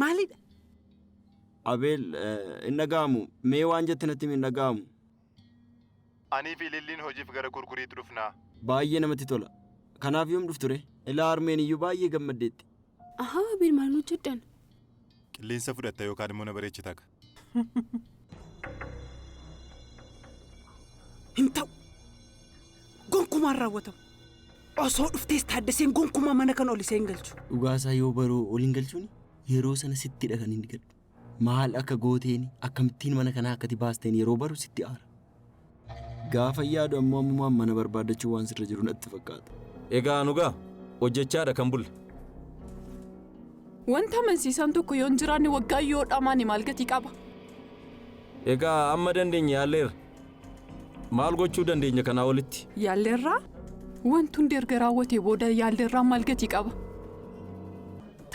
Maalidha? Abeel inni dhaga'amu mee waan jette natti hin dhaga'amu. Ani fi Lilliin hojiif gara gurguriitti dhufnaa. Baay'ee namatti tola. Kanaaf yoom dhufture? Ilaa harmeen iyyuu baay'ee gammaddeetti. Ahaa Abeel maal nu jedhan? Qilleensa fudhatta yookaan immoo na bareechita akka. Hin ta'u. Gonkumaan raawwatamu. Osoo dhuftees Taaddaseen gonkumaa mana kan ol iseen galchu. Dhugaasaa yoo baroo oliin galchuuni yeroo sana sittidha kan inni gadhu. Maal akka gooteen akkamittiin mana kanaa akkati baasteen yeroo baru sitti aara. Gaafa yaadu ammoo ammumaan mana barbaadachuu waan sirra jiru natti fakkaata. Egaa nugaa hojjechaadha kan bulle. Wanta amansiisaan tokko yoon jiraanne waggaa yoo dhamaani maal gatii qaba? Egaa amma dandeenya yaalleerra. Maal gochuu dandeenya kanaa olitti? Yaalleerraa? Wanti hundi erga raawwatee booda yaalleerraa maal gatii qaba?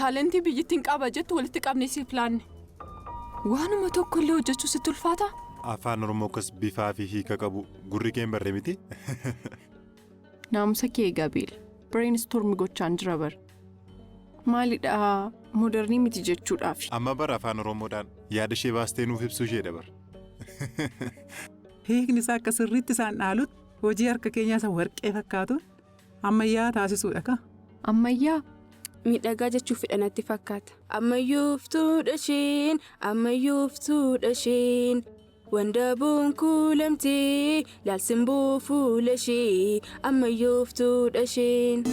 Taalentii biyyittiin qaba jettu walitti qabnee siif laanne. Waanuma tokko illee hojjechuu sitti ulfaata? Afaan Oromoo kas bifaa fi hiika qabu gurri keen barree miti. Naamusa kee Abeel. Brainstorm gochaan jira bar. Maalidha modernii miti jechuudhaaf. Amma bara afaan Oromoodhaan yaada ishee baastee nuuf ibsuu ishee dabar. Hiikni isaa akka sirriitti isaan dhaalutti hojii harka keenyaa isa warqee fakkaatuun ammayyaa taasisuudha ka. Ammayyaa? Miidhagaa jechuuf fedhanatti fakkaata. Ammayyuuftuudha isheen wandabuun kuulamtee laalsimbuu fuula ishee ammayyuuftuudha isheen.